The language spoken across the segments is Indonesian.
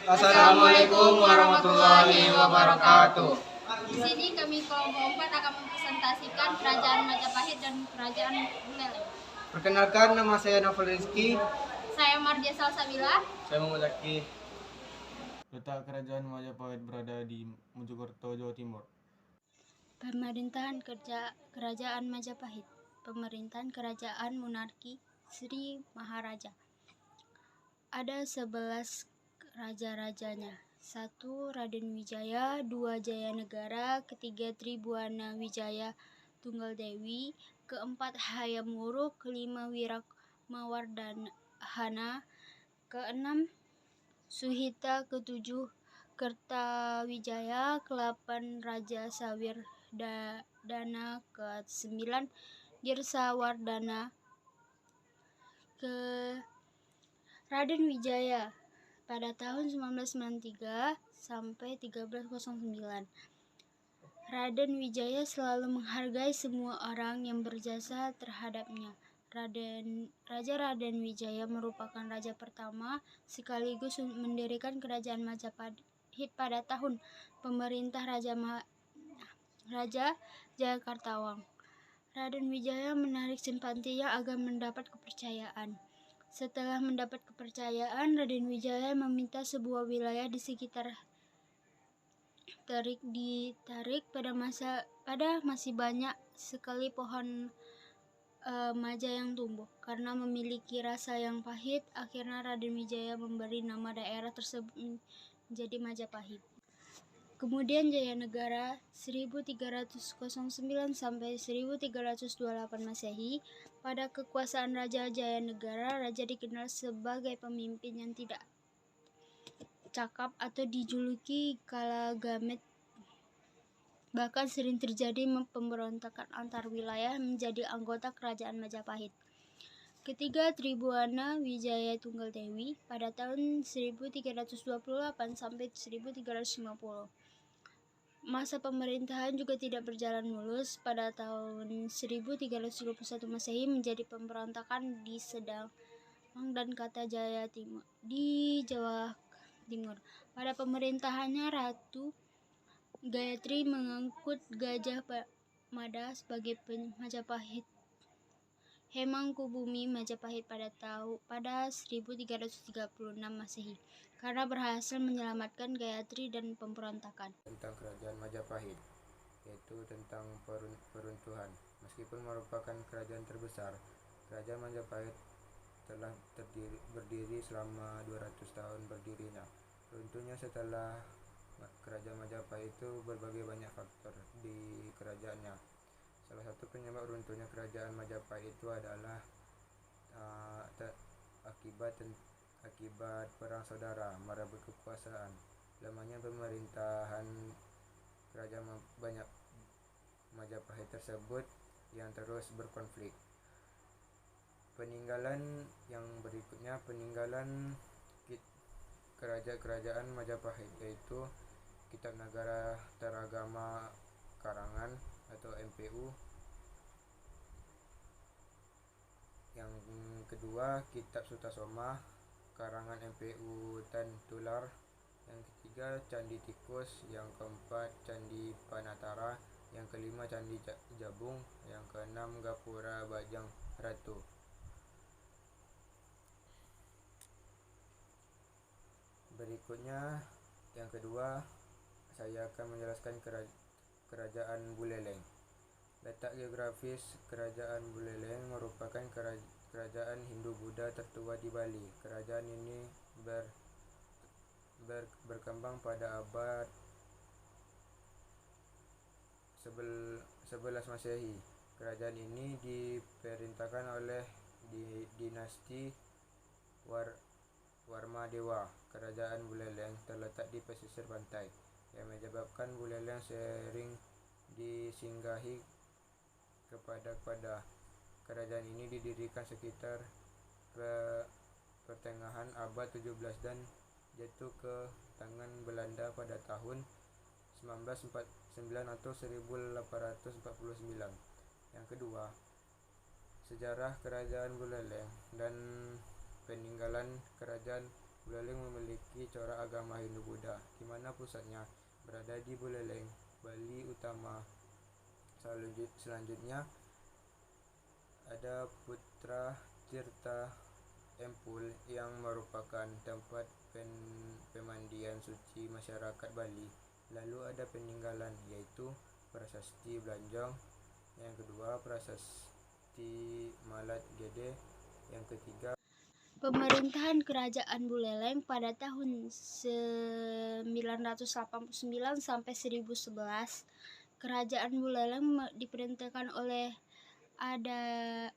Assalamualaikum warahmatullahi wabarakatuh. Di sini kami kelompok 4 akan mempresentasikan Kerajaan Majapahit dan Kerajaan Buleleng. Perkenalkan, nama saya Novel Rizky. Saya Mardia Salsabila. Saya Muhammad Zaki. Letak Kerajaan Majapahit berada di Mojokerto, Jawa Timur. Pemerintahan Kerajaan Majapahit. Pemerintahan Kerajaan Monarki Sri Maharaja. Ada 11 raja-rajanya. 1. Raden Wijaya, 2. Jayanegara, ketiga Tribuana Wijaya Tunggaldewi, keempat Hayam Wuruk, kelima Wirakmawardhana, keenam Suhita, ketujuh Kertawijaya, ke-8 Raja Sawirdana, ke-9 Girsawardhana. Raden Wijaya pada tahun 1993 sampai 1309. Raden Wijaya selalu menghargai semua orang yang berjasa terhadapnya. Raja Raden Wijaya merupakan raja pertama sekaligus mendirikan Kerajaan Majapahit pada tahun pemerintah Raja Jayakartawang. Raden Wijaya menarik simpatinya agar mendapat kepercayaan. Setelah mendapat kepercayaan, Raden Wijaya meminta sebuah wilayah di sekitar ditarik pada masih banyak sekali pohon maja yang tumbuh. Karena memiliki rasa yang pahit, akhirnya Raden Wijaya memberi nama daerah tersebut menjadi Majapahit. Kemudian Jayanegara 1309 sampai 1328 Masehi. Pada kekuasaan Raja Jayanegara, raja dikenal sebagai pemimpin yang tidak cakap atau dijuluki Kalagamet. Bahkan sering terjadi pemberontakan antar wilayah menjadi anggota Kerajaan Majapahit. Ketiga Tribuana Wijaya Tunggaldewi pada tahun 1328 sampai 1350. Masa pemerintahan juga tidak berjalan mulus. Pada tahun 1331 Masehi menjadi pemberontakan di Sedang dan Kartajaya di Jawa Timur. Pada pemerintahannya, Ratu Gayatri mengangkut Gajah Mada sebagai Majapahit Hemangkubumi Majapahit pada 1336 Masehi karena berhasil menyelamatkan Gayatri dan pemberontakan. Tentang Kerajaan Majapahit, yaitu tentang peruntuhan. Meskipun merupakan kerajaan terbesar, Kerajaan Majapahit telah berdiri selama 200 tahun berdirinya. Runtuhnya setelah Kerajaan Majapahit itu berbagai banyak faktor di kerajaannya. Salah satu penyebab runtuhnya Kerajaan Majapahit itu adalah akibat perang saudara merebut kekuasaan, lamanya pemerintahan Kerajaan Majapahit tersebut yang terus berkonflik. Peninggalan yang berikutnya, peninggalan kerajaan Majapahit, yaitu Kitab Nagara Teragama Karangan atau MPU. Yang kedua, Kitab Sutasoma karangan MPU Tan Tular. Yang ketiga, Candi Tikus. Yang keempat, Candi Panatara. Yang kelima, Candi Jabung. Yang keenam, Gapura Bajang Ratu. Berikutnya, yang kedua, saya akan menjelaskan Kerajaan Buleleng. Letak geografis Kerajaan Buleleng merupakan kerajaan Hindu-Buddha tertua di Bali. Kerajaan ini berkembang pada abad 11 Masehi. Kerajaan ini diperintahkan oleh dinasti Warmadewa. Kerajaan Buleleng terletak di pesisir pantai, yang menyebabkan Buleleng sering disinggahi kepada kerajaan ini didirikan sekitar pertengahan abad 17 dan jatuh ke tangan Belanda pada tahun 1949 atau 1849. Yang kedua, sejarah Kerajaan Buleleng dan peninggalan Kerajaan Buleleng memiliki corak agama Hindu-Buddha, di mana pusatnya berada di Buleleng, Bali Utama. Selanjutnya ada Putra Tirta Empul yang merupakan tempat pemandian suci masyarakat Bali. Lalu ada peninggalan, yaitu Prasasti Blanjong, yang kedua Prasasti Malat Gede, yang ketiga Pemerintahan Kerajaan Buleleng pada tahun 989 sampai 1011. Kerajaan Buleleng diperintahkan oleh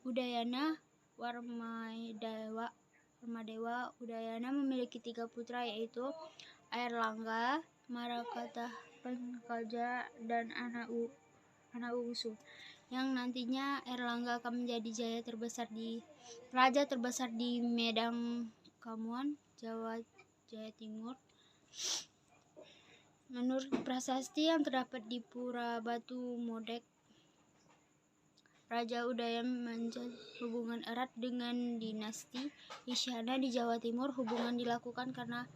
Udayana Warmadewa. Udayana memiliki 3 putra, yaitu Airlangga, Marakata Pankaja, dan Anausu. Yang nantinya Airlangga akan menjadi raja terbesar di Medang Kamuan, Jaya Timur. Menurut prasasti yang terdapat di Pura Batu Modek, Raja Udayana menjalin hubungan erat dengan dinasti Isyana di Jawa Timur. Hubungan dilakukan karena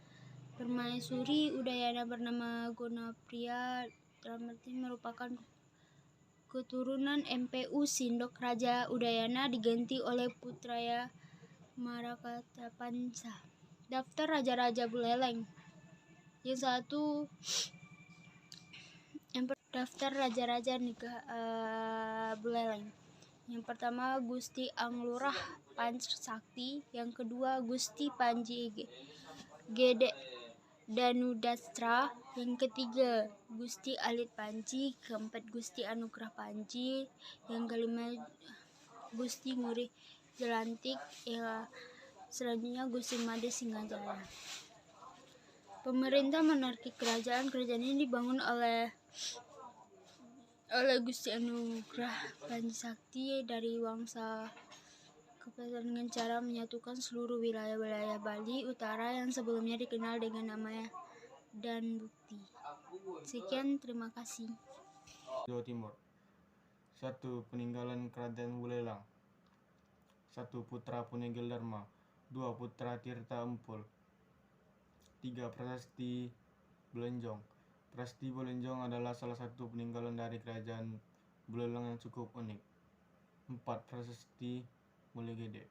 permaisuri Udayana bernama Gonapriya Dramati merupakan keturunan Mpu Sindok. Raja Udayana diganti oleh putranya Marakata Panca. Daftar Raja-Raja Buleleng. Daftar Raja-Raja Buleleng. Yang pertama Gusti Anglurah Pancasakti, yang kedua Gusti Panji Gede Danudastra, yang ketiga Gusti Alit Panji, keempat Gusti Anugrah Panji, yang kelima Gusti Ngurih Jelantik, selanjutnya Gusti Made Singajaya. Pemerintah monarki kerajaan ini dibangun oleh Gusti Anugrah Panji Sakti dari Wangsa Kepada dengan cara menyatukan seluruh wilayah-wilayah Bali Utara yang sebelumnya dikenal dengan nama dan Bukti. Sekian, terima kasih. Jawa Timur. 1. Peninggalan Kerajaan Buleleng. 1. Putra Punegel Dharma. 2. Putra Tirta Empul. 3. Prasasti Belenjong. Prasasti Belenjong adalah salah satu peninggalan dari Kerajaan Buleleng yang cukup unik. 4. Prasasti Mulia Gede.